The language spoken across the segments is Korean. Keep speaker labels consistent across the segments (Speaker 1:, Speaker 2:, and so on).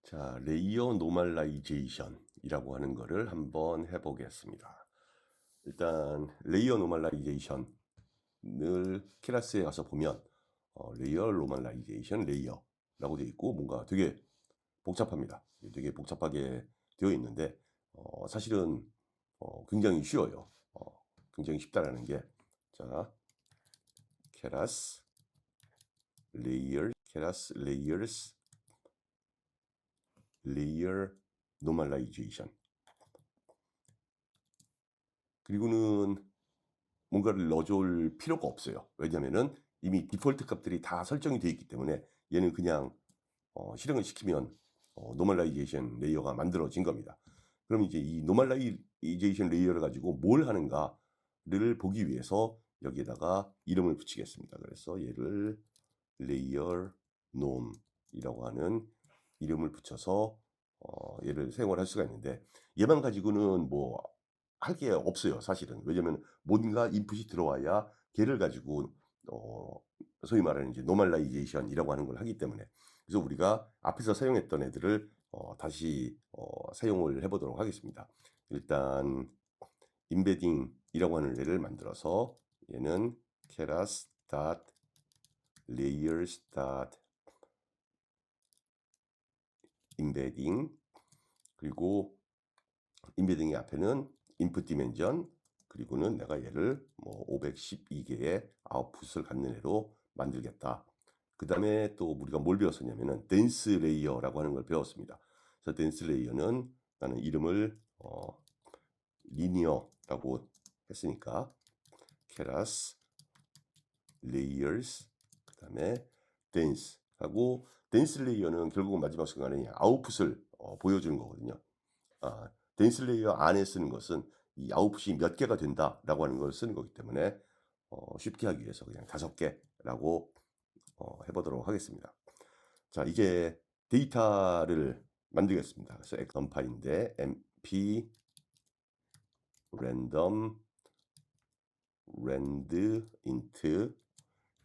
Speaker 1: 자, 레이어 노멀라이제이션이라고 하는 거를 한번 해보겠습니다. 일단 레이어 노멀라이제이션을 클래스에 가서 보면 레이어 노멀라이제이션 레이어라고 되어 있고 뭔가 되게 복잡합니다. 되게 복잡하게 되어 있는데 사실은 굉장히 쉬워요. 굉장히 쉽다라는 게 자, 클래스 레이어스 레이어 노멀라이제이션 그리고는 뭔가를 넣어줄 필요가 없어요. 왜냐면은 이미 디폴트 값들이 다 설정이 되어 있기 때문에 얘는 그냥 실행을 시키면 노멀라이제이션 레이어가 만들어진 겁니다. 그럼 이제 이 노멀라이제이션 레이어를 가지고 뭘 하는가를 보기 위해서 여기에다가 이름을 붙이겠습니다. 그래서 얘를 레이어 놈이라고 하는 이름을 붙여서 얘를 사용을 할 수가 있는데 얘만 가지고는 뭐 할 게 없어요, 사실은. 왜냐면 뭔가 인풋이 들어와야 걔를 가지고 어 소위 말하는 이제 노멀라이제이션이라고 하는 걸 하기 때문에. 그래서 우리가 앞에서 사용했던 애들을 다시 사용을 해 보도록 하겠습니다. 일단 embedding이라고 하는 애를 만들어서 얘는 keras.layers.embedding 그리고 embedding의 앞에는 input dimension 그리고는 내가 얘를 뭐 512개의 아웃풋을 갖는 애로 만들겠다. 그 다음에 또 우리가 뭘 배웠었냐면은 댄스 레이어라고 하는 걸 배웠습니다. 그래서 댄스 레이어는 나는 이름을 리니어라고 했으니까 keras layers 그 다음에 댄스 하고 댄스 레이어는 결국은 마지막 순간에 아웃풋을 보여주는 거거든요. 댄스 레이어 안에 쓰는 것은 이 아웃풋이 몇 개가 된다라고 하는 걸 쓰는 거기 때문에 쉽게 하기 위해서 그냥 5개라고 해보도록 하겠습니다. 자, 이제 데이터를 만들겠습니다. 그래서 엑선파인데 mp random rand int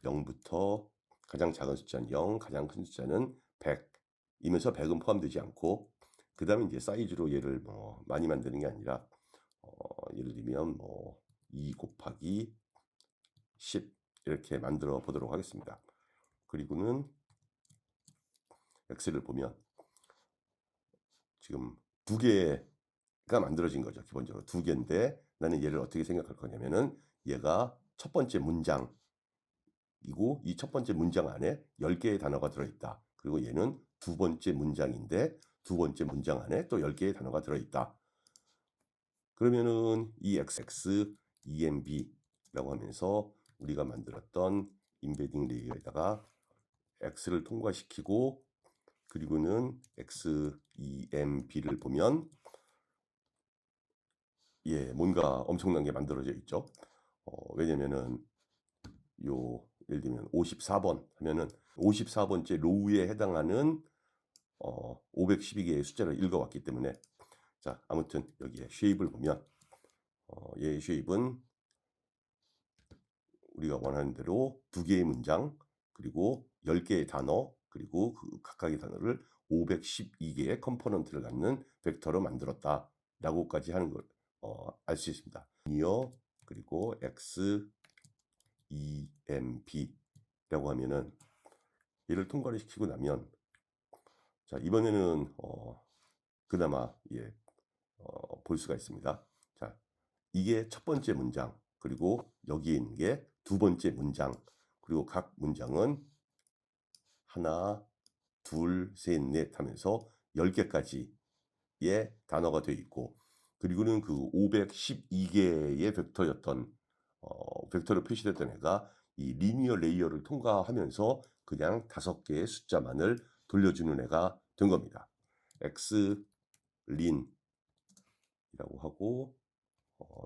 Speaker 1: 0부터 가장 작은 숫자는 0, 가장 큰 숫자는 100 이면서 100은 포함되지 않고 그 다음에 이제 사이즈로 얘를 뭐 많이 만드는 게 아니라 예를 들면 뭐 2 곱하기 10 이렇게 만들어 보도록 하겠습니다. 그리고는 x를 보면 지금 두 개가 만들어진 거죠. 기본적으로 두 개인데 나는 얘를 어떻게 생각할 거냐면은 얘가 첫 번째 문장이고 이 첫 번째 문장 안에 10개의 단어가 들어있다. 그리고 얘는 두 번째 문장인데 두 번째 문장 안에 또 10개의 단어가 들어있다. 그러면은 이 XX, EMB라고 하면서 우리가 만들었던 임베딩 레이어에다가 X를 통과시키고 그리고는 XEMB를 보면 뭔가 엄청난 게 만들어져 있죠. 왜냐면은 예를 들면 54번 하면은 54번째 로우에 해당하는 512개의 숫자를 읽어왔기 때문에 자 아무튼 여기에 쉐입을 보면 얘의 쉐입은 우리가 원하는 대로 두 개의 문장 그리고 10개의 단어 그리고 그 각각의 단어를 512개의 컴포넌트를 갖는 벡터로 만들었다 라고까지 하는 걸 알 수 있습니다. 리니어 그리고 x emp 라고 하면은 얘를 통과를 시키고 나면 자 이번에는 그나마 볼 수가 있습니다. 자 이게 첫 번째 문장 그리고 여기에 있는 게 두 번째 문장 그리고 각 문장은 하나, 둘, 셋, 넷 하면서 10개까지의 단어가 되어 있고 그리고는 그 512개의 벡터였던 벡터로 표시됐던 애가 이 리니어 레이어를 통과하면서 그냥 5개의 숫자만을 돌려주는 애가 된 겁니다. x lin이라고 하고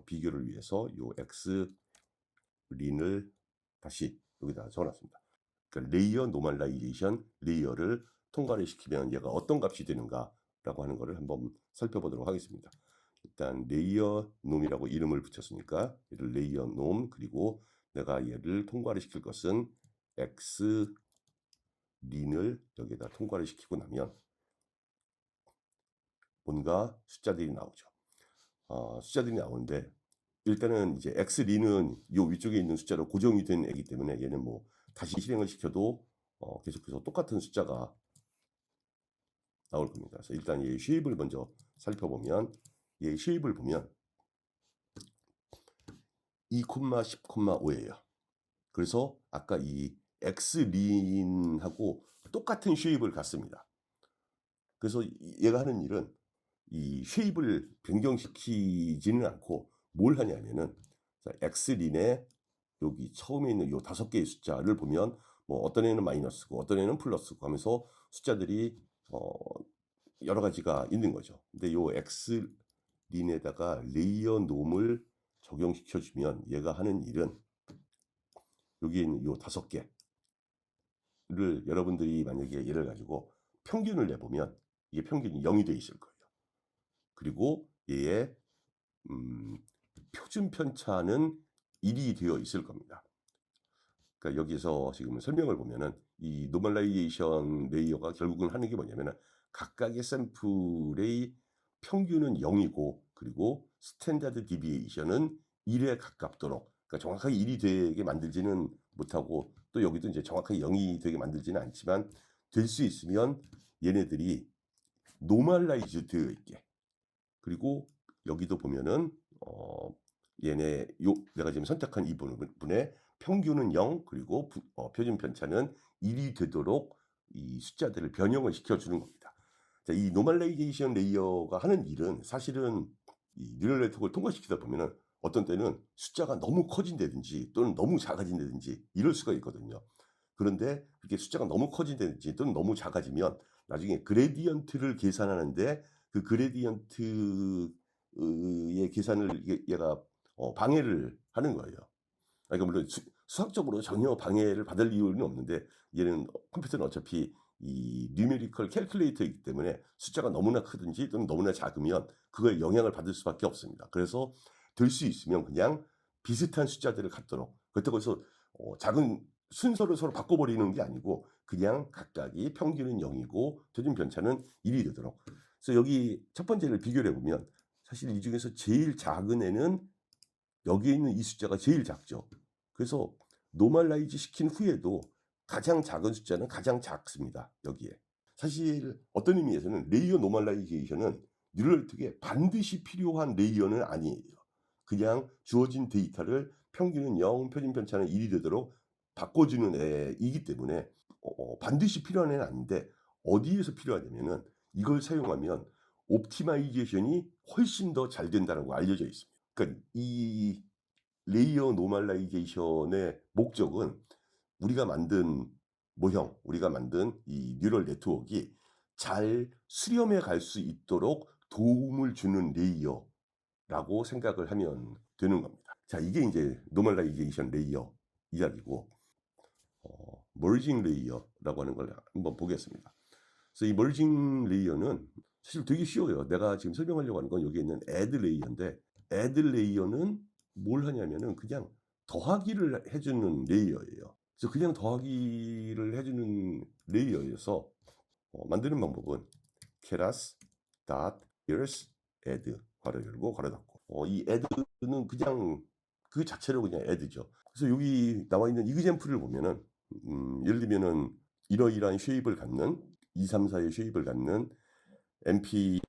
Speaker 1: 비교를 위해서 요 x 린을 다시 여기다 적어놨습니다. 그러니까 레이어 노멀라이제이션 레이어를 통과를 시키면 얘가 어떤 값이 되는가라고 하는 것을 한번 살펴보도록 하겠습니다. 일단 레이어 놈이라고 이름을 붙였으니까 얘를 레이어 놈 그리고 내가 얘를 통과를 시킬 것은 x 린을 여기에다 통과를 시키고 나면 뭔가 숫자들이 나오죠. 숫자들이 나오는데 일단은 이제 x리는 요 위쪽에 있는 숫자로 고정이 된 애기 때문에 얘는 뭐 다시 실행을 시켜도 계속해서 똑같은 숫자가 나올 겁니다. 그래서 일단 이 쉐입을 먼저 살펴보면 이 쉐입을 보면 2,10,5예요. 그래서 아까 이 x린하고 똑같은 쉐입을 갖습니다. 그래서 얘가 하는 일은 이 쉐입을 변경시키지는 않고 뭘 하냐면은 x린의 여기 처음에 있는 요 5개의 숫자를 보면 뭐 어떤 애는 마이너스고 어떤 애는 플러스고 하면서 숫자들이 여러 가지가 있는 거죠. 근데 요 x린에다가 레이어 놈을 적용시켜 주면 얘가 하는 일은 여기 있는 요 5개를 여러분들이 만약에 얘를 가지고 평균을 내보면 이게 평균이 0이 돼 있을 거예요. 그리고 얘의 표준 편차는 1이 되어 있을 겁니다. 그러니까 여기서 지금 설명을 보면은 이 노멀라이제이션 레이어가 결국은 하는 게 뭐냐면은 각각의 샘플의 평균은 0이고 그리고 스탠다드 디비에이션은 1에 가깝도록 그러니까 정확하게 1이 되게 만들지는 못하고 또 여기도 이제 정확하게 0이 되게 만들지는 않지만 될 수 있으면 얘네들이 노멀라이즈 되어 있게 그리고 여기도 보면은 얘네 요 내가 지금 선택한 이 부분의 평균은 0 그리고 표준 편차는 1이 되도록 이 숫자들을 변형을 시켜주는 겁니다. 자, 이 노멀라이제이션 레이어가 하는 일은 사실은 이 뉴럴 네트워크를 통과시키다 보면은 어떤 때는 숫자가 너무 커진다든지 또는 너무 작아진다든지 이럴 수가 있거든요. 그런데 이렇게 숫자가 너무 커진다든지 또는 너무 작아지면 나중에 그레디언트를 계산하는데 그 그레디언트의 계산을 얘가 방해를 하는 거예요. 그러니까 물론 수학적으로 전혀 방해를 받을 이유는 없는데 얘는 컴퓨터는 어차피 이 뉴메리컬 캘큘레이터이기 때문에 숫자가 너무나 크든지 또는 너무나 작으면 그거에 영향을 받을 수밖에 없습니다. 그래서 될 수 있으면 그냥 비슷한 숫자들을 갖도록 그렇다고 해서 작은 순서를 서로 바꿔버리는 게 아니고 그냥 각각이 평균은 0이고 표준 편차는 1이 되도록. 그래서 여기 첫 번째를 비교를 해보면 사실 이 중에서 제일 작은 애는 여기에 있는 이 숫자가 제일 작죠. 그래서 노멀라이즈 시킨 후에도 가장 작은 숫자는 가장 작습니다. 여기에. 사실 어떤 의미에서는 레이어 노멀라이제이션은 뉴럴 네트워크에 반드시 필요한 레이어는 아니에요. 그냥 주어진 데이터를 평균은 0, 표준 편차는 1이 되도록 바꿔주는 애이기 때문에 반드시 필요한 애는 아닌데 어디에서 필요하냐면은 이걸 사용하면 옵티마이제이션이 훨씬 더 잘 된다고 알려져 있습니다. 그러니까 이 레이어 노멀라이제이션의 목적은 우리가 만든 모형, 우리가 만든 이 뉴럴 네트워크가 잘 수렴해 갈 수 있도록 도움을 주는 레이어라고 생각을 하면 되는 겁니다. 자, 이게 이제 노멀라이제이션 레이어 이야기고 머징 레이어라고 하는 걸 한번 보겠습니다. 그래서 이 머징 레이어는 사실 되게 쉬워요. 내가 지금 설명하려고 하는 건 여기 있는 add 레이어인데 add 레이어는 뭘 하냐면은 그냥 더하기를 해주는 레이어예요. 그래서 그냥 더하기를 해주는 레이어여서 만드는 방법은 keras dot ears add 괄호 열고 괄호 닫고 이 add는 그냥 그 자체로 그냥 add죠. 그래서 여기 나와 있는 이그젬플을 보면은 예를 들면은 이러이러한 쉐입을 갖는 2, 3, 4의 쉐입을 갖는 MP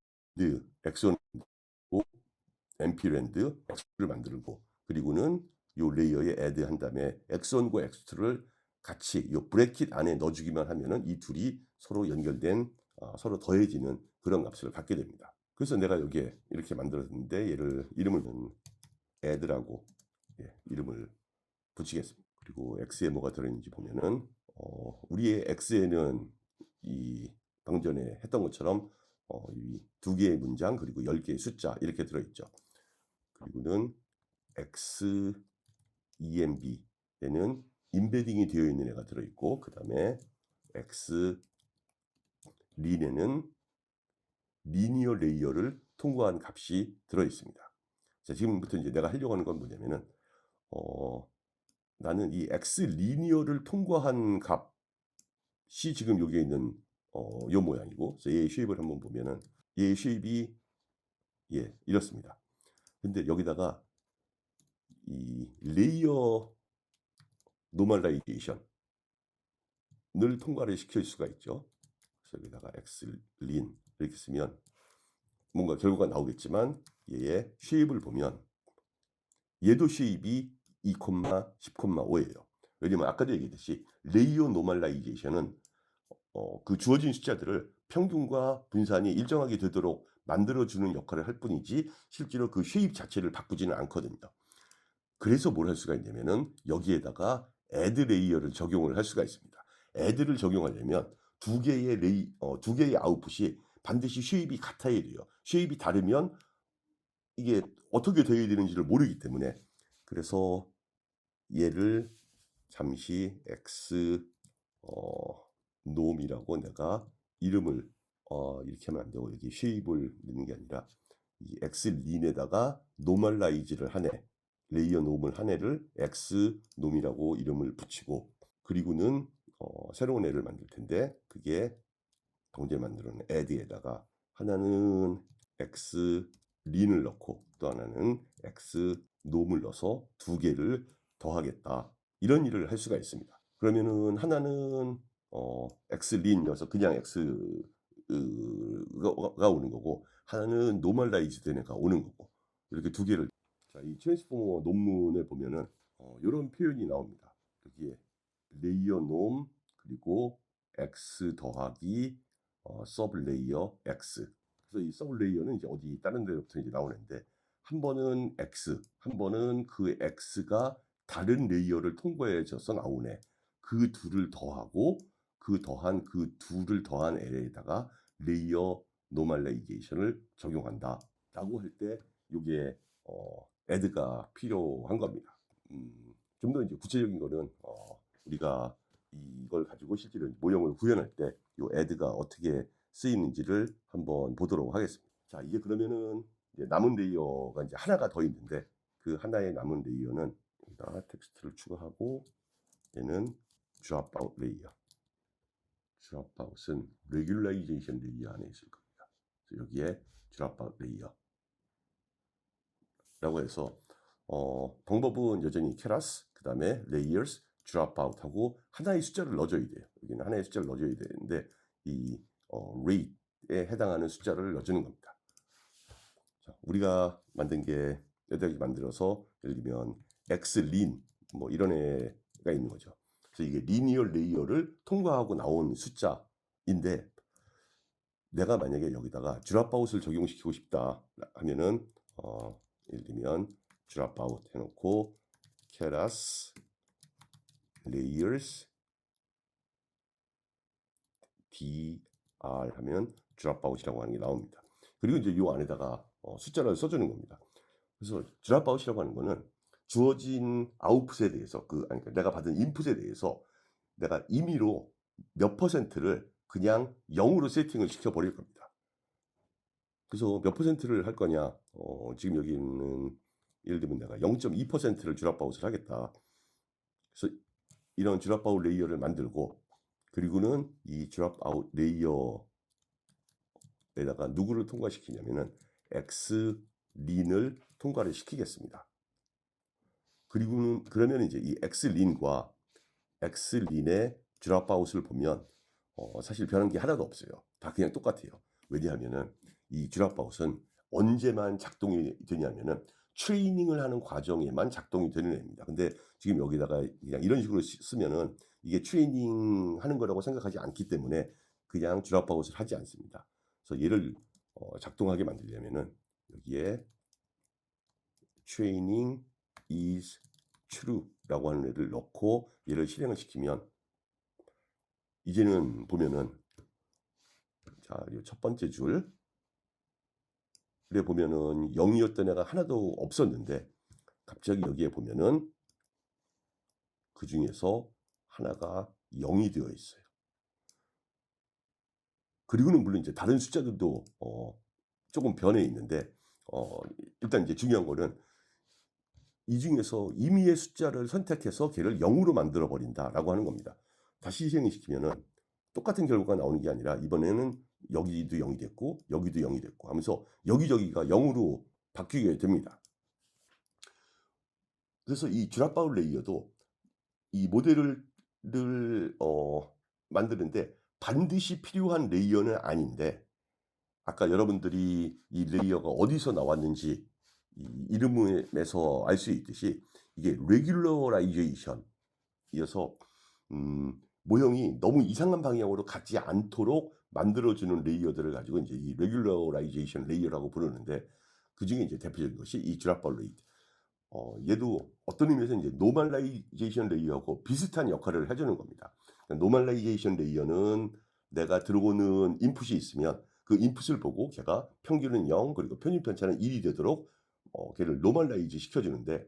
Speaker 1: 엑소는 MP랜드 X를 만들고 그리고는 요 레이어에 add 한 다음에 X1과 X2를 같이 요 브래킷 안에 넣어주기만 하면은 이 둘이 서로 연결된 서로 더해지는 그런 값을 갖게 됩니다. 그래서 내가 여기에 이렇게 만들었는데 얘를 이름을 add라고 이름을 붙이겠습니다. 그리고 X에 뭐가 들어있는지 보면은 우리의 X에는 이 방금 전에 했던 것처럼 이 2개의 문장 그리고 10개의 숫자 이렇게 들어있죠. 그리고는 XEMB에는 임베딩이 되어 있는 애가 들어있고 그 다음에 X린에는 리니어 레이어를 통과한 값이 들어있습니다. 자, 지금부터 이제 내가 하려고 하는 건 뭐냐면은 나는 이 X 리니어를 통과한 값이 지금 여기에 있는 요 모양이고 그래서 얘의 쉐입을 한번 보면은 얘의 쉐입이 이렇습니다. 근데 여기다가 이 레이어 노멀라이제이션을 통과를 시킬 수가 있죠. 그래서 여기다가 xlin 이렇게 쓰면 뭔가 결과가 나오겠지만 얘의 쉐입을 보면 얘도 쉐입이 2, 10,5예요. 왜냐면 아까도 얘기했듯이 레이어 노멀라이제이션은 그 주어진 숫자들을 평균과 분산이 일정하게 되도록 만들어주는 역할을 할 뿐이지 실제로 그 쉐입 자체를 바꾸지는 않거든요. 그래서 뭘 할 수가 있냐면은 여기에다가 add 레이어를 적용을 할 수가 있습니다. add를 적용하려면 두 개의 아웃풋이 반드시 쉐입이 같아야 돼요. 쉐입이 다르면 이게 어떻게 되어야 되는지를 모르기 때문에 그래서 얘를 잠시 x 놈이라고 내가 이름을 이렇게 하면 안 되고 여기 쉐입을 넣는 게 아니라 이 x린에다가 노멀라이즈를 한 애, 레이어 놈을 한 애를 x 놈이라고 이름을 붙이고 그리고는 새로운 애를 만들 텐데 그게 동제 만드는 add에다가 하나는 x 린을 넣고 또 하나는 x 놈을 넣어서 두 개를 더하겠다. 이런 일을 할 수가 있습니다. 그러면은 하나는 x 린이어서 그냥 x가 오는 거고 하나는 노멀라이즈 된 애가 오는 거고 이렇게 두 개를 자, 이 트랜스포머 논문에 보면은 이런 표현이 나옵니다. 여기에 레이어 놈 그리고 x 더하기 서브 레이어 x. 그래서 이 서브 레이어는 이제 어디 다른 데부터 이제 나오는데 한 번은 x, 한 번은 그 x가 다른 레이어를 통과해져서 나오네. 그 둘을 더하고 그 둘을 더한 L에다가 레이어 노멀라이제이션을 적용한다. 라고 할 때 이게 add가 필요한 겁니다. 좀 더 이제 구체적인 거는 우리가 이걸 가지고 실제로 모형을 구현할 때 이 add가 어떻게 쓰이는지를 한번 보도록 하겠습니다. 자, 이제 그러면은 이제 남은 레이어가 이제 하나가 더 있는데 그 하나의 남은 레이어는 여기다 텍스트를 추가하고 얘는 dropout 레이어. dropout은 regularization 레이어 안에 있을 겁니다. 그래서 여기에 dropout 레이어. 라고 해서 방법은 여전히 keras 그 다음에 layers, dropout하고 하나의 숫자를 넣어줘야 돼요. 여기는 하나의 숫자를 넣어줘야 되는데 이 rate에 해당하는 숫자를 넣어주는 겁니다. 자, 우리가 만든 게 여기까지 만들어서 예를 들면 xlin 뭐 이런 애가 있는 거죠. 그래서 이게 리니어 레이어를 통과하고 나온 숫자인데 내가 만약에 여기다가 dropout을 적용시키고 싶다 하면은 예를 들면 dropout 해놓고 keras layers dr 하면 dropout이라고 하는 게 나옵니다. 그리고 이제 이 안에다가 숫자를 써주는 겁니다. 그래서 dropout이라고 하는 거는 주어진 아웃풋에 대해서 그러니까 내가 받은 인풋에 대해서 내가 임의로 몇 %를 그냥 0으로 세팅을 시켜버릴 겁니다. 그래서 몇 %를 할 거냐? 지금 여기 있는 예를 들면 내가 0.2%를 드랍아웃을 하겠다. 그래서 이런 드랍아웃 레이어를 만들고 그리고는 이 드랍아웃 레이어에다가 누구를 통과시키냐면은 xlin을 통과를 시키겠습니다. 그리고는 그러면 이제 이 xlin과 xlin의 드랍아웃을 보면 사실 변한 게 하나도 없어요. 다 그냥 똑같아요. 왜냐하면은 이 드랍아웃은 언제만 작동이 되냐면은 트레이닝을 하는 과정에만 작동이 되는 애입니다. 근데 지금 여기다가 그냥 이런 식으로 쓰면은 이게 트레이닝 하는 거라고 생각하지 않기 때문에 그냥 드랍아웃을 하지 않습니다. 그래서 얘를 작동하게 만들려면은 여기에 training is true라고 하는 애를 넣고 얘를 실행을 시키면 이제는 보면은 자, 이 첫 번째 줄에 보면은 0이었던 애가 하나도 없었는데 갑자기 여기에 보면은 그 중에서 하나가 0이 되어 있어요. 그리고는 물론 이제 다른 숫자들도 조금 변해 있는데 일단 이제 중요한 거는 이 중에서 임의의 숫자를 선택해서 걔를 0으로 만들어 버린다라고 하는 겁니다. 다시 실행시키면은 똑같은 결과가 나오는 게 아니라 이번에는 여기도 0이 됐고 여기도 0이 됐고 하면서 여기저기가 0으로 바뀌게 됩니다. 그래서 이 쥬라파울 레이어도 이 모델을 만드는데 반드시 필요한 레이어는 아닌데, 아까 여러분들이 이 레이어가 어디서 나왔는지 이 이름에서 알 수 있듯이 이게 레귤러라이제이션이어서 모형이 너무 이상한 방향으로 가지 않도록 만들어주는 레이어들을 가지고 이제 이 레귤러라이제이션 레이어라고 부르는데, 그중에 이제 대표적인 것이 이 쥬라파울 레이어. 얘도 어떤 의미에서 이제 노멀라이제이션 레이어하고 비슷한 역할을 해주는 겁니다. 그러니까 노멀라이제이션 레이어는 내가 들어오는 인풋이 있으면 그 인풋을 보고 걔가 평균은 0 그리고 평균 편차는 1이 되도록 걔를 노멀라이즈 시켜주는데,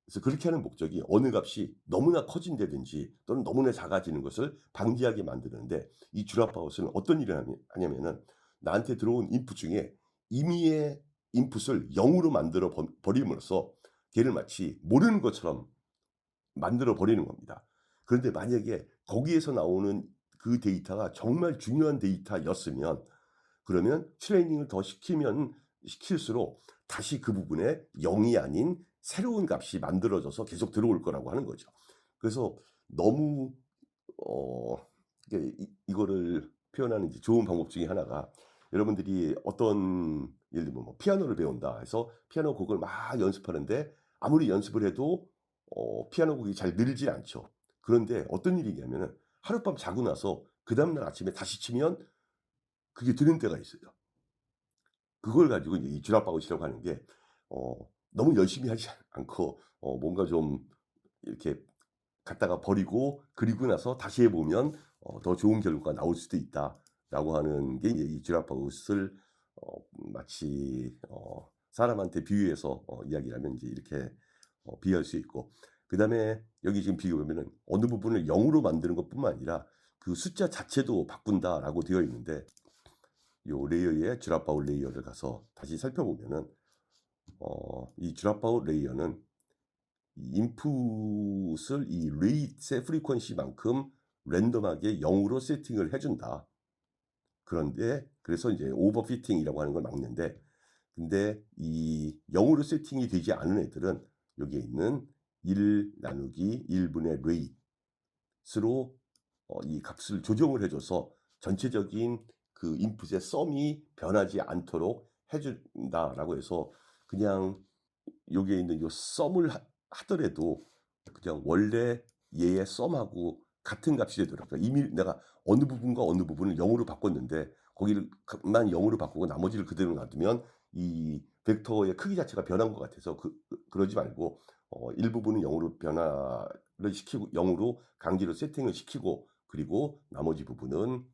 Speaker 1: 그래서 그렇게 하는 목적이 어느 값이 너무나 커진다든지 또는 너무나 작아지는 것을 방지하게 만드는데, 이 쥬라파우스는 어떤 일을 하냐면은 나한테 들어온 인풋 중에 임의의 인풋을 0으로 만들어 버림으로써 걔를 마치 모르는 것처럼 만들어 버리는 겁니다. 그런데 만약에 거기에서 나오는 그 데이터가 정말 중요한 데이터였으면, 그러면 트레이닝을 더 시킬수록 다시 그 부분에 0이 아닌 새로운 값이 만들어져서 계속 들어올 거라고 하는 거죠. 그래서 너무 이거를 표현하는 좋은 방법 중에 하나가, 여러분들이 어떤 예를 들면 뭐 피아노를 배운다 해서 피아노 곡을 막 연습하는데 아무리 연습을 해도 피아노 곡이 잘 늘지 않죠. 그런데 어떤 일이냐면은 하룻밤 자고 나서 그 다음날 아침에 다시 치면 그게 되는 때가 있어요. 그걸 가지고 이제 이 쥬라파웃이라고 하는 게 너무 열심히 하지 않고 뭔가 좀 이렇게 갖다가 버리고 그리고 나서 다시 해보면 더 좋은 결과가 나올 수도 있다라고 하는 게 이제 이 쥬라파웃을 마치 사람한테 비유해서 이야기하면 이제 이렇게 비유할 수 있고, 그 다음에 여기 지금 비교하면은 어느 부분을 0으로 만드는 것뿐만 아니라 그 숫자 자체도 바꾼다라고 되어 있는데, 요 레이어의 쥬라파웃 레이어를 가서 다시 살펴보면은 이 쥬라파웃 레이어는 이 인풋을 이 레이트의 프리퀀시만큼 랜덤하게 0으로 세팅을 해준다. 그런데 그래서 이제 오버피팅이라고 하는 걸 막는데, 근데 이 0으로 세팅이 되지 않은 애들은 여기에 있는 1 나누기 1분의 레이스로 이 값을 조정을 해줘서 전체적인 그 인풋의 썸이 변하지 않도록 해준다라고 해서, 그냥 여기에 있는 요 썸을 하더라도 그냥 원래 얘의 썸하고 같은 값이 되더라고요. 그러니까 이미 내가 어느 부분과 어느 부분을 0으로 바꿨는데 거기를만 0으로 바꾸고 나머지를 그대로 놔두면 이 벡터의 크기 자체가 변한 것 같아서 그러지 말고 일부분은 0으로 변화를 시키고 0으로 강제로 세팅을 시키고, 그리고 나머지 부분은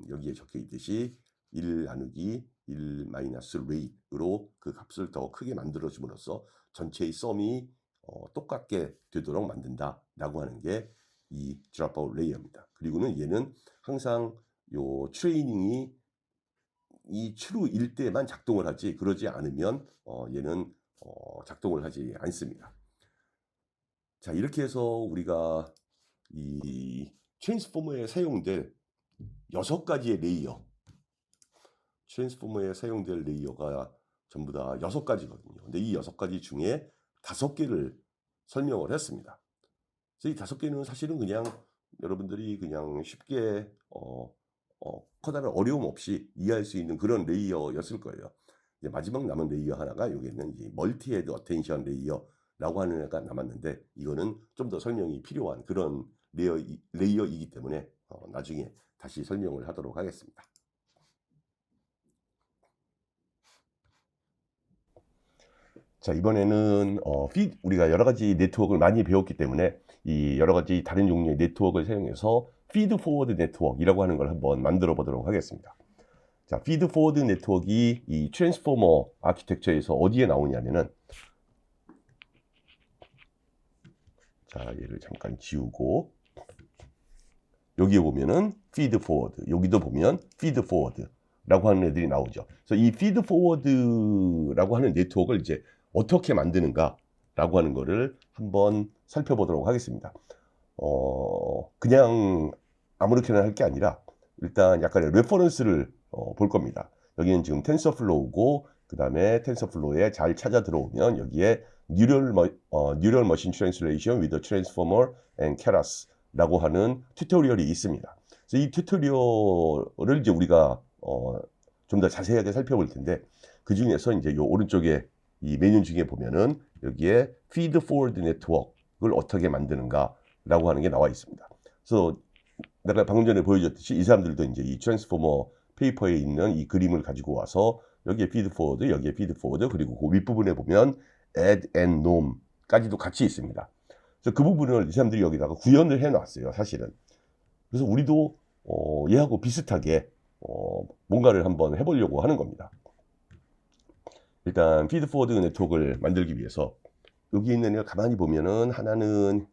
Speaker 1: 여기에 적혀 있듯이 1 나누기 1 마이너스 레이로 그 값을 더 크게 만들어 줌으로써 전체의 썸이 똑같게 되도록 만든다라고 하는 게 이 쥬라파웃 레이어입니다. 그리고는 얘는 항상 요 트레이닝이 이 true일 때만 작동을 하지, 그러지 않으면 얘는 작동을 하지 않습니다. 자, 이렇게 해서 우리가 이 트랜스포머에 사용될 6가지의 레이어, 트랜스포머에 사용될 레이어가 전부 다 6가지거든요. 근데 이 6가지 중에 5개를 설명을 했습니다. 그래서 이 5개는 사실은 그냥 여러분들이 그냥 쉽게 커다란 어려움 없이 이해할 수 있는 그런 레이어였을 거예요. 이제 마지막 남은 레이어 하나가 여기는 이제 멀티 헤드 어텐션 레이어라고 하는 애가 남았는데, 이거는 좀 더 설명이 필요한 그런 레이어이기 때문에 나중에 다시 설명을 하도록 하겠습니다. 자, 이번에는 우리가 여러 가지 네트워크를 많이 배웠기 때문에 이 여러 가지 다른 종류의 네트워크를 사용해서 피드 포워드 네트워크이라고 하는 걸 한번 만들어 보도록 하겠습니다. 자, 피드 포워드 네트워크가 이 트랜스포머 아키텍처에서 어디에 나오냐면은, 자, 얘를 잠깐 지우고 여기에 보면은 피드 포워드, 여기도 보면 피드 포워드라고 하는 애들이 나오죠. 그래서 이 피드 포워드라고 하는 네트워크를 이제 어떻게 만드는가라고 하는 거를 한번 살펴보도록 하겠습니다. 그냥 아무렇게나 할 게 아니라 일단 약간의 레퍼런스를 볼 겁니다. 여기는 지금 텐서플로우고 그 다음에 텐서플로우에 잘 찾아 들어오면 여기에 Neural Machine Translation with a Transformer and Keras 라고 하는 튜토리얼이 있습니다. 그래서 이 튜토리얼을 이제 우리가 좀 더 자세하게 살펴볼 텐데 그 중에서 이제 요 오른쪽에 이 메뉴 중에 보면은 여기에 Feed Forward Network을 어떻게 만드는가라고 하는 게 나와 있습니다. 그래서 내가 방금 전에 보여줬듯이 이 사람들도 이제 이 트랜스포머 페이퍼에 있는 이 그림을 가지고 와서 여기에 피드 포워드, 여기에 피드 포워드, 그리고 그 윗부분에 보면 add and nom까지도 같이 있습니다. 그래서 그 부분을 이 사람들이 여기다가 구현을 해놨어요, 사실은. 그래서 우리도 얘하고 비슷하게 뭔가를 한번 해보려고 하는 겁니다. 일단 피드 포워드 네트워크를 만들기 위해서 여기 있는 애가 가만히 보면은 하나는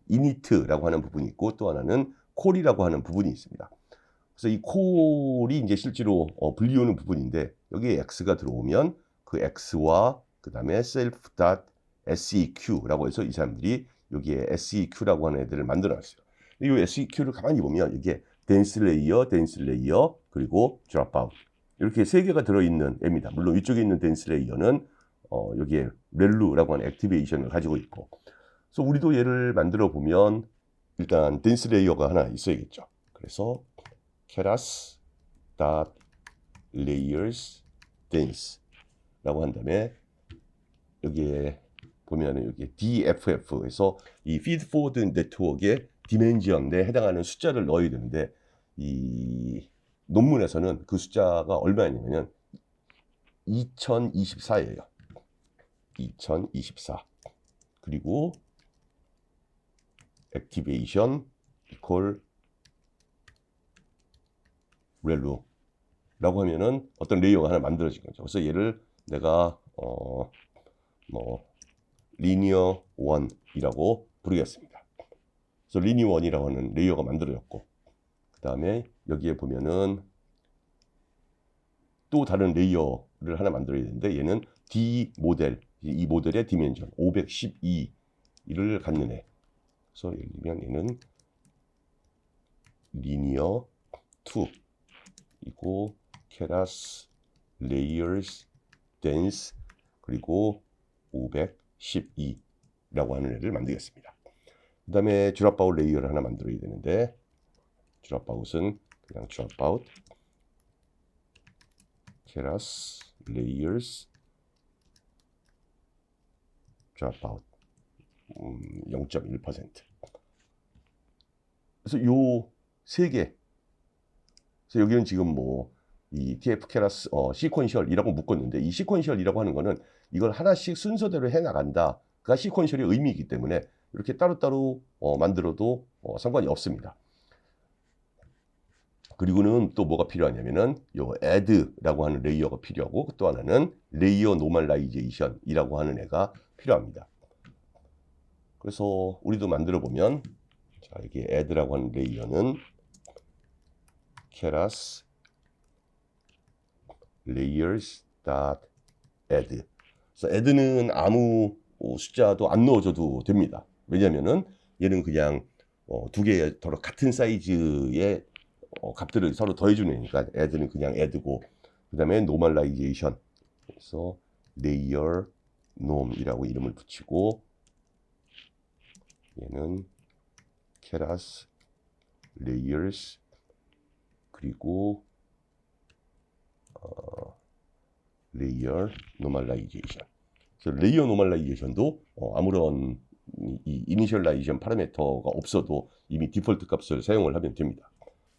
Speaker 1: init라고 하는 부분이 있고 또 하나는 콜이라고 하는 부분이 있습니다. 그래서 이 콜이 이제 실제로 분리오는 부분인데 여기에 x가 들어오면 그 x와 그 다음에 self.seq라고 해서 이 사람들이 여기에 seq라고 하는 애들을 만들어놨어요. 이 seq를 가만히 보면 이게 dense layer, 그리고 dropout 이렇게 세 개가 들어있는 애입니다. 물론 이쪽에 있는 dense layer는 여기에 렐루라고 하는 액티베이션을 가지고 있고, 그래서 우리도 얘를 만들어 보면 일단 dense layer가 하나 있어야겠죠. 그래서 keras layers dense라고 한 다음에 여기에 보면은 여기 DFF에서 이 feed forward network의 디멘전에 해당하는 숫자를 넣어야 되는데 이 논문에서는 그 숫자가 얼마냐면 2024예요. 2024. 그리고 액티베이션 equal 렐루라고 하면은 어떤 레이어가 하나 만들어진 거죠. 그래서 얘를 내가 linear 1이라고 부르겠습니다. 그래서 linear 1이라고 하는 레이어가 만들어졌고, 그 다음에 여기에 보면은 또 다른 레이어를 하나 만들어야 되는데 얘는 D 모델, 이 모델의 디멘전 512를 갖는 애. 그래서 예를 들면 얘는 linear 2이고 keras layers dense 그리고 512라고 하는 애를 만들겠습니다. 그 다음에 dropout 레이어를 하나 만들어야 되는데 dropout은 그냥 dropout keras layers dropout 0.1%. 그래서 요 세 개. 그래서 여기는 지금 뭐 이 TF keras 시퀀셜이라고 묶었는데 이 시퀀셜이라고 하는 거는 이걸 하나씩 순서대로 해 나간다가 시퀀셜의 의미이기 때문에 이렇게 따로따로 만들어도 상관이 없습니다. 그리고는 또 뭐가 필요하냐면은 요 add라고 하는 레이어가 필요하고 또 하나는 레이어 노멀라이제이션이라고 하는 애가 필요합니다. 그래서 우리도 만들어 보면 자, 이게 add라고 하는 레이어는 keras layers.add. 그래서 add는 아무 숫자도 안 넣어줘도 됩니다. 왜냐면은 얘는 그냥 두 개의 서로 같은 사이즈의 값들을 서로 더해주는 애니까 add는 그냥 add고, 그 다음에 normalization 그래서 layer norm이라고 이름을 붙이고 얘는 keras layers 그리고 layer normalization. 그래서 layer normalization도 아무런 이 이니셜라이제이션 파라미터가 없어도 이미 디폴트 값을 사용을 하면 됩니다.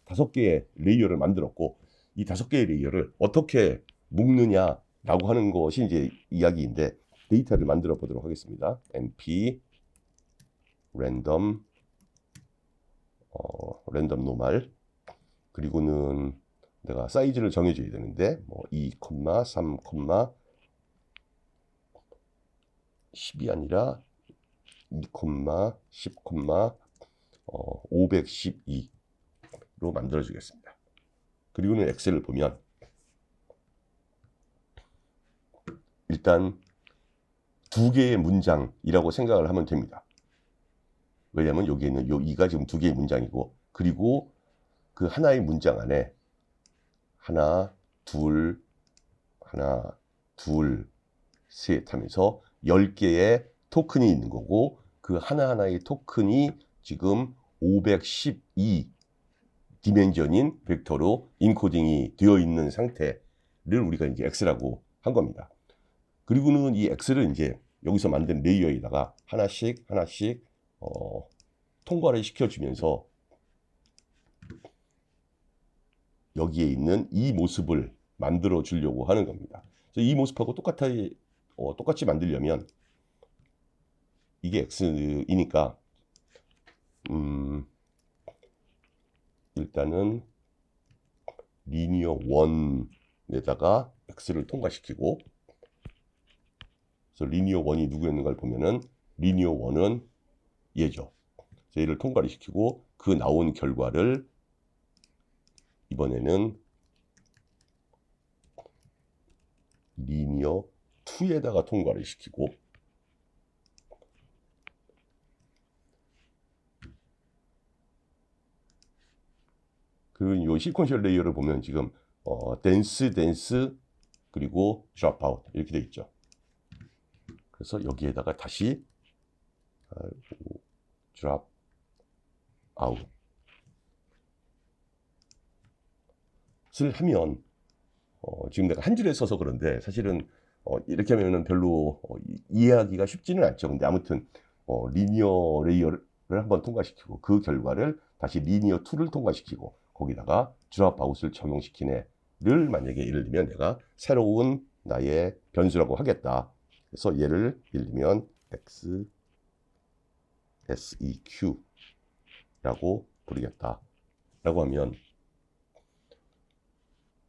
Speaker 1: 5개의 레이어를 만들었고 이 5개의 레이어를 어떻게 묶느냐라고 하는 것이 이제 이야기인데 데이터를 만들어 보도록 하겠습니다. np random normal 그리고는 내가 사이즈를 정해줘야 되는데 뭐 2, 3, 10이 아니라 2, 10, 512로 만들어 주겠습니다. 그리고는 엑셀을 보면 일단 2개의 문장이라고 생각을 하면 됩니다. 왜냐하면 여기에 있는 요 2가 지금 2개의 문장이고, 그리고 그 하나의 문장 안에 하나, 둘, 셋 하면서 10개의 토큰이 있는 거고, 그 하나하나의 토큰이 지금 512 디멘전인 벡터로 인코딩이 되어 있는 상태를 우리가 이제 X라고 한 겁니다. 그리고는 이 X를 이제 여기서 만든 레이어에다가 하나씩 통과를 시켜주면서 여기에 있는 이 모습을 만들어 주려고 하는 겁니다. 그래서 이 모습하고 똑같이 만들려면 이게 X이니까 일단은 리니어 1에다가 X를 통과시키고, 그래서 리니어 1이 누구였는가를 보면은 리니어 1은 얘죠. 그래서 얘를 통과를 시키고 그 나온 결과를 이번에는 리니어 2에다가 통과를 시키고, 그리고 이 시퀀셜 레이어를 보면 지금 댄스 그리고 드롭 아웃 이렇게 돼 있죠. 그래서 여기에다가 다시 드롭 아웃을 하면 지금 내가 한 줄에 써서 그런데 사실은 이렇게 하면은 별로 이해하기가 쉽지는 않죠. 근데 아무튼 리니어 레이어를 한번 통과시키고 그 결과를 다시 리니어 2를 통과시키고 거기다가 드롭 아웃을 적용시키네를 만약에 예를 들면 내가 새로운 나의 변수라고 하겠다. 그래서 얘를 예를 들면 x seq라고 부르겠다 라고 하면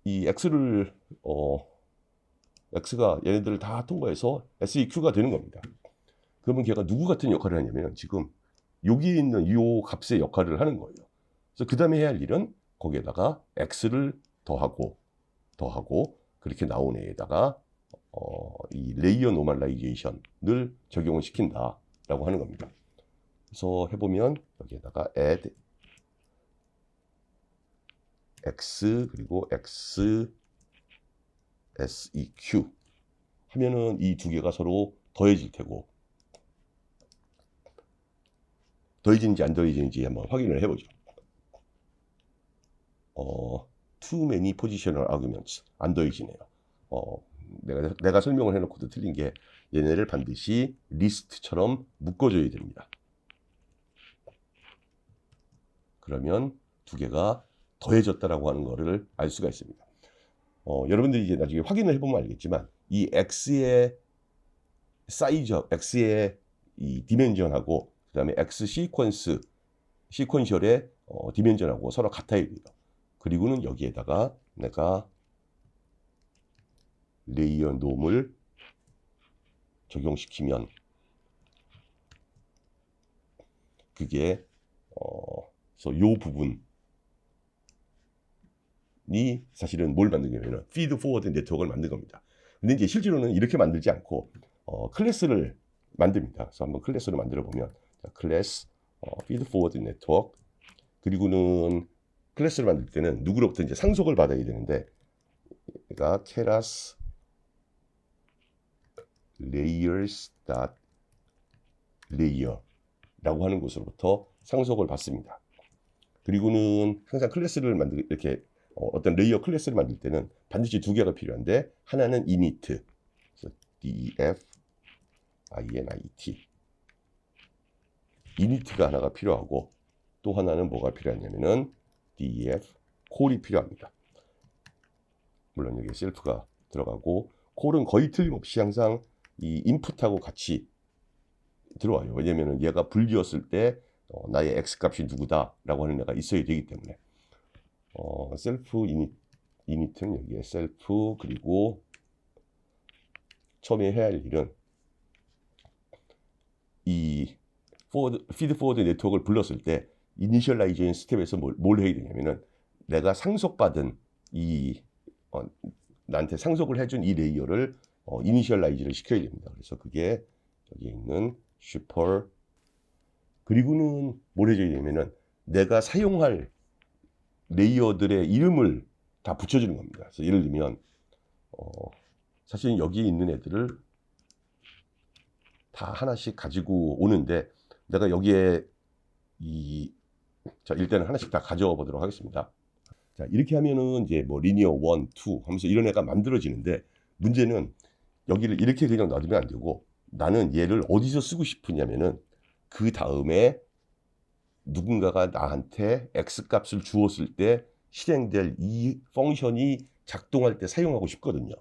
Speaker 1: 이 x를 x가 얘네들을 다 통과해서 seq가 되는 겁니다. 그러면 걔가 누구 같은 역할을 하냐면 지금 여기 있는 이 값의 역할을 하는 거예요. 그래서 그 다음에 해야 할 일은 거기에다가 x를 더하고 그렇게 나온 애에다가 이 레이어 노멀라이제이션을 적용을 시킨다라고 하는 겁니다. 그래서 해보면 여기에다가 add x 그리고 x seq 하면은 이 두 개가 서로 더해질 테고, 더해지는지 안 더해지는지 한번 확인을 해보죠. too many positional arguments 안 더해지네요. 내가 설명을 해놓고도 틀린 게 얘네를 반드시 리스트처럼 묶어줘야 됩니다. 그러면 두 개가 더해졌다라고 하는 거를 알 수가 있습니다. 여러분들이 이제 나중에 확인을 해보면 알겠지만 이 x의 사이즈, x의 이 디멘전하고 그 다음에 x 시퀀셜의 디멘전하고 서로 같아야 돼요. 그리고는 여기에다가 내가 레이어 놈을 적용시키면 그게 그래서 요 부분이 사실은 뭘 만든 거냐면 피드 포워드 네트워크를 만든 겁니다. 근데 이제 실제로는 이렇게 만들지 않고 클래스를 만듭니다. 그래서 한번 클래스를 만들어 보면 클래스 피드 포워드 네트워크, 그리고는 클래스를 만들 때는 누구로부터 이제 상속을 받아야 되는데 그러니까 keras layers.layer라고 하는 곳으로부터 상속을 받습니다. 그리고는 항상 클래스를 이렇게 어떤 레이어 클래스를 만들 때는 반드시 두 개가 필요한데 하나는 init, def init init가 하나가 필요하고 또 하나는 뭐가 필요하냐면은 def 콜이 필요합니다. 물론 여기 셀프가 들어가고 콜은 거의 틀림없이 항상 이 인풋하고 같이 들어와요. 왜냐면은 얘가 불리었을 때 나의 x 값이 누구다라고 하는 애가 있어야 되기 때문에 셀프 이니트는 여기에 셀프, 그리고 처음에 해야 할 일은 이 피드 포워드 네트워크를 불렀을 때 이니셜라이제이션 스텝에서 뭘 해야 되냐면은 내가 상속받은 나한테 상속을 해준 이 레이어를 이니셜라이즈를 시켜야 됩니다. 그래서 그게 여기 있는 슈퍼, 그리고는 뭘 해줘야 되냐면은 내가 사용할 레이어들의 이름을 다 붙여주는 겁니다. 그래서 예를 들면 사실 여기에 있는 애들을 다 하나씩 가지고 오는데 내가 여기에 자, 일단은 하나씩 다 가져와 보도록 하겠습니다. 자, 이렇게 하면은 이제 뭐 리니어 1, 2 하면서 이런 애가 만들어지는데 문제는 여기를 이렇게 그냥 놔두면 안 되고 나는 얘를 어디서 쓰고 싶으냐면은 그 다음에 누군가가 나한테 x 값을 주었을 때 실행될 이 펑션이 작동할 때 사용하고 싶거든요.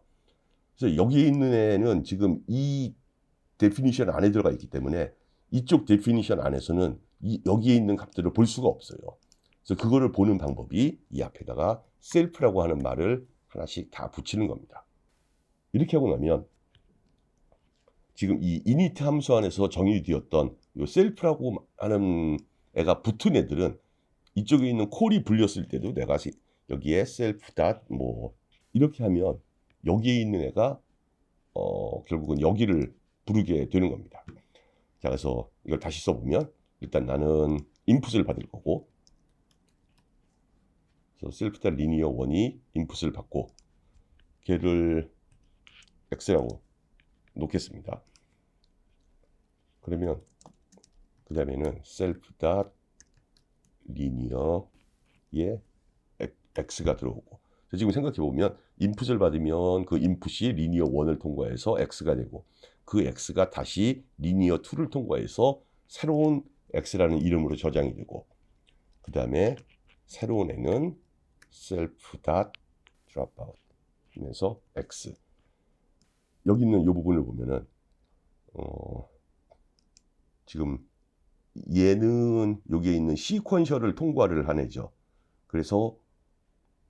Speaker 1: 그래서 여기에 있는 애는 지금 이 데피니션 안에 들어가 있기 때문에 이쪽 데피니션 안에서는 여기에 있는 값들을 볼 수가 없어요. 그래서 그거를 보는 방법이 이 앞에다가 셀프라고 하는 말을 하나씩 다 붙이는 겁니다. 이렇게 하고 나면 지금 이 init 함수 안에서 정의되었던 이 셀프라고 하는 애가 붙은 애들은 이쪽에 있는 콜이 불렸을 때도 내가 여기에 self dot 뭐 이렇게 하면 여기에 있는 애가 결국은 여기를 부르게 되는 겁니다. 자, 그래서 이걸 다시 써보면 일단 나는 인풋을 받을 거고, 그래서 self dot linear 1이 인풋을 받고 걔를 x라고 놓겠습니다. 그러면 그 다음에는 self dot linear에 x가 들어오고, 지금 생각해 보면 인풋을 받으면 그 인풋이 리니어 1을 통과해서 x가 되고 그 x가 다시 리니어 2를 통과해서 새로운 x라는 이름으로 저장이 되고 그 다음에 새로운 애는 self dot dropout 하면서 x. 여기 있는 이 부분을 보면은 지금 얘는 여기에 있는 시퀀셜을 통과를 한 애죠. 그래서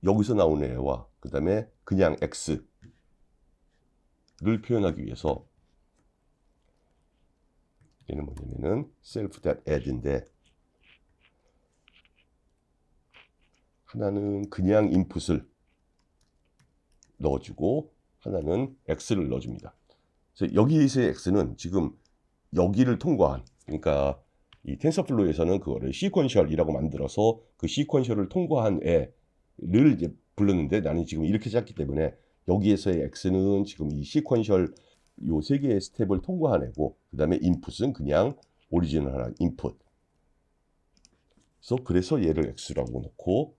Speaker 1: 여기서 나오는 애와 그 다음에 그냥 x를 표현하기 위해서 얘는 뭐냐면은 self dot add인데 하나는 그냥 인풋을 넣어주고 하나는 x를 넣어줍니다. 그래서 여기에서의 x는 지금 여기를 통과한, 그러니까 이 텐서플로우에서는 그거를 시퀀셜이라고 만들어서 그 시퀀셜을 통과한 애를 이제 불렀는데 나는 지금 이렇게 짰기 때문에 여기에서의 x는 지금 이 시퀀셜 요 세 개의 스텝을 통과한 애고 그 다음에 인풋은 그냥 오리지널 하나 인풋. 그래서 얘를 x라고 놓고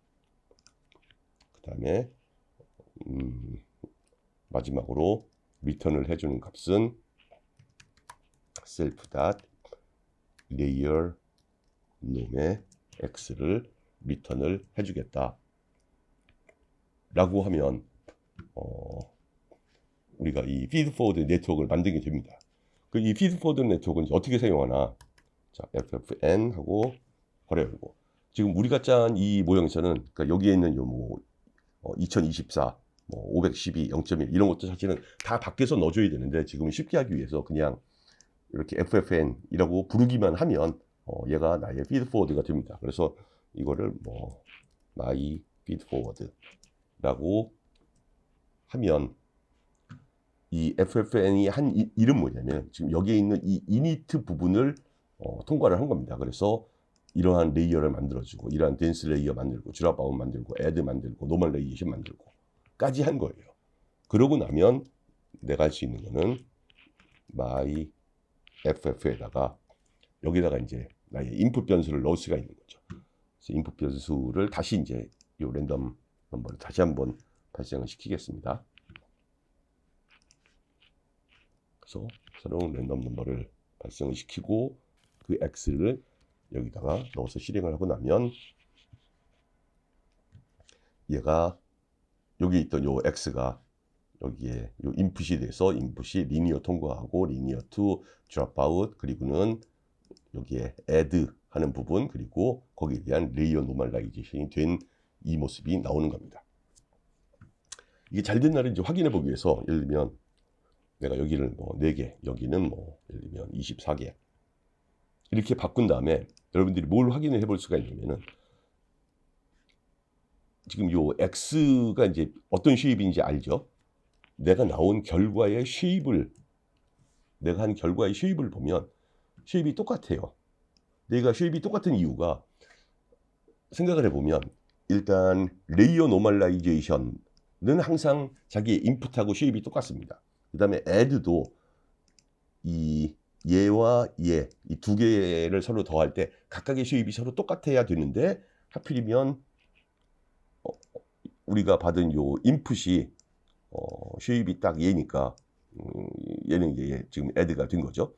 Speaker 1: 그 다음에 마지막으로 리턴을 해주는 값은 self dot layer 놈의 x를 리턴을 해주겠다 라고 하면 우리가 이 feed forward 네트워크를 만들게 됩니다. 이 feed forward 네트워크는 어떻게 사용하나, 자, ffn 하고 괄호 열고, 지금 우리가 짠 이 모형에서는 그러니까 여기에 있는 요 2024 512 0.1 이런 것도 사실은 다 밖에서 넣어줘야 되는데 지금 쉽게 하기 위해서 그냥 이렇게 ffn이라고 부르기만 하면 얘가 나의 feed forward가 됩니다. 그래서 이거를 my feed forward라고 하면 이 ffn이 한 일은 뭐냐면 지금 여기에 있는 이 init 부분을 통과를 한 겁니다. 그래서 이러한 레이어를 만들어주고 이러한 댄스 레이어 만들고 드랍아웃 만들고 애드 만들고 노멀레이션 만들고 까지 한 거예요. 그러고 나면 내가 할 수 있는 거는 my ff에다가 여기다가 이제 나의 인풋 변수를 넣을 수가 있는 거죠. 그래서 인풋 변수를 다시 이제 이 랜덤 넘버를 다시 한번 발생을 시키겠습니다. 그래서 새로운 랜덤 넘버를 발생을 시키고 그 x를 여기다가 넣어서 실행을 하고 나면 얘가 여기 있던 요 x가 여기에 요 인풋이 돼서 인풋이 리니어 통과하고 리니어 to dropout 그리고는 여기에 add 하는 부분 그리고 거기에 대한 레이어 노멀라이제이션이 된 이 모습이 나오는 겁니다. 이게 잘 된 날을 이제 확인해 보기 위해서 예를 들면 내가 여기를 4개 여기는 예를 들면 24개 이렇게 바꾼 다음에 여러분들이 뭘 확인을 해볼 수가 있냐면은 지금 요 x가 이제 어떤 쉐입인지 알죠? 내가 나온 결과의 쉐입을 내가 한 결과의 쉐입을 보면 쉐입이 똑같아요. 내가 쉐입이 똑같은 이유가 생각을 해보면 일단 레이어 노멀라이제이션은 항상 자기의 인풋하고 쉐입이 똑같습니다. 그 다음에 add도 이 얘와 얘 이 두 개를 서로 더할 때 각각의 쉐입이 서로 똑같아야 되는데 하필이면 우리가 받은 요 인풋이 쉐입이 딱 얘니까 얘는 얘 지금 add가 된 거죠.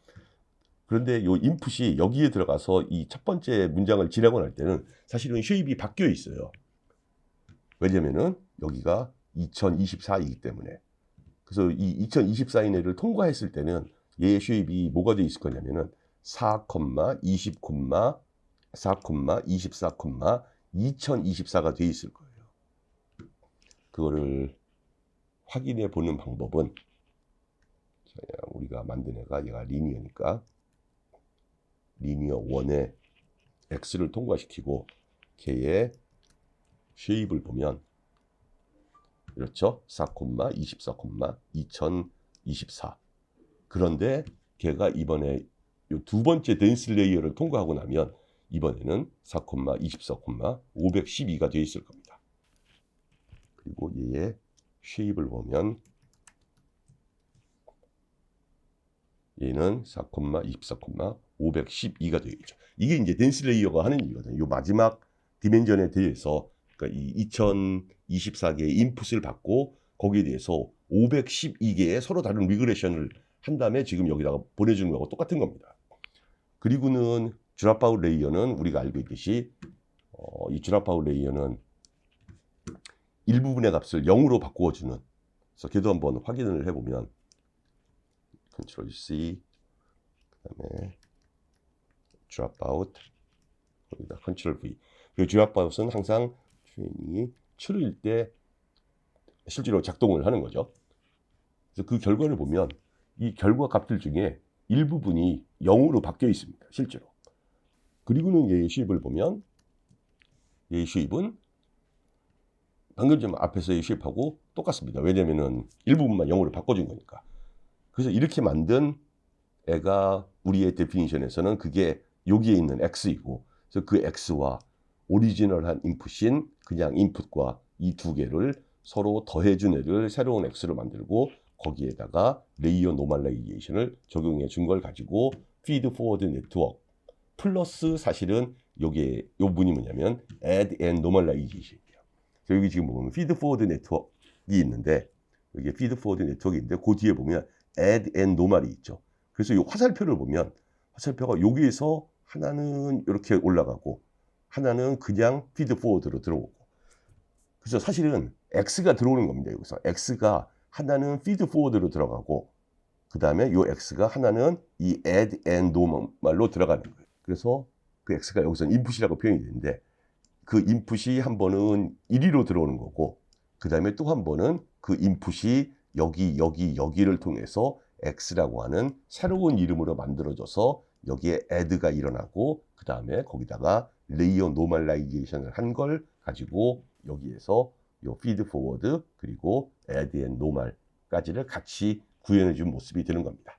Speaker 1: 그런데 요 인풋이 여기에 들어가서 이 첫 번째 문장을 지나고 날 때는 사실은 쉐입이 바뀌어 있어요. 왜냐면은 여기가 2024이기 때문에. 그래서 이 2024인 애를 통과했을 때는 얘의 쉐입이 뭐가 돼 있을 거냐면은 4, 20, 4, 24, 2024가 돼 있을 거예요. 그거를 확인해 보는 방법은 우리가 만든 애가 얘가 리니어니까 리니어 1에 x를 통과시키고 걔의 쉐입을 보면 그렇죠? 4, 24, 2024. 그런데 걔가 이번에 요 두 번째 덴스 레이어를 통과하고 나면 이번에는 4, 24, 512가 되어 있을 겁니다. 그리고 얘의 쉐입을 보면 얘는 4, 24, 512가 되어 있죠. 이게 이제 덴스 레이어가 하는 일이거든요. 요 마지막 디멘전에 대해서 그러니까 이 2024개의 인풋을 받고 거기에 대해서 512개의 서로 다른 리그레션을 한 다음에 지금 여기다가 보내주는 거하고 똑같은 겁니다. 그리고는 드랍아웃 레이어는 우리가 알고 있듯이 이 드랍아웃 레이어는 일부분의 값을 0으로 바꾸어주는. 그래서 걔도 한번 확인을 해보면 Ctrl C 그다음에 드랍아웃 여기다 Ctrl V. 이 드랍아웃은 항상 트레이닝이 true일 때 실제로 작동을 하는 거죠. 그래서 그 결과를 보면 이 결과 값들 중에 일부분이 0으로 바뀌어 있습니다. 실제로. 그리고는 얘의 쉐입을 보면 얘의 쉐입은 방금 좀 앞에서의 쉐입하고 똑같습니다. 왜냐면은 일부분만 0으로 바꿔준 거니까. 그래서 이렇게 만든 애가 우리의 데피니션에서는 그게 여기에 있는 x이고 그래서 그 x와 오리지널한 인풋인 그냥 인풋과 이 두 개를 서로 더해준 애를 새로운 x로 만들고 거기에다가 레이어 노멀라이제이션을 적용해 준 걸 가지고 feed forward network 플러스 사실은 요게 요 문이 뭐냐면 add and normalization이에요. 여기 지금 보면 feed forward network이 있는데 여기 feed forward network이 있는데 그 뒤에 보면 add and normal이 있죠. 그래서 이 화살표를 보면 화살표가 여기에서 하나는 이렇게 올라가고 하나는 그냥 feed forward로 들어오고 그래서 사실은 x가 들어오는 겁니다. 여기서 x가 하나는 feed forward로 들어가고 그 다음에 이 x가 하나는 이 add and normal로 들어가는 거예요. 그래서 그 x가 여기서는 인풋이라고 표현이 되는데 그 인풋이 한 번은 1위로 들어오는 거고 그 다음에 또 한 번은 그 인풋이 여기를 통해서 x라고 하는 새로운 이름으로 만들어져서 여기에 add가 일어나고 그 다음에 거기다가 레이어 노멀라이제이션을 한 걸 가지고 여기에서 요 feed forward 그리고 add and normal까지를 같이 구현해 준 모습이 되는 겁니다.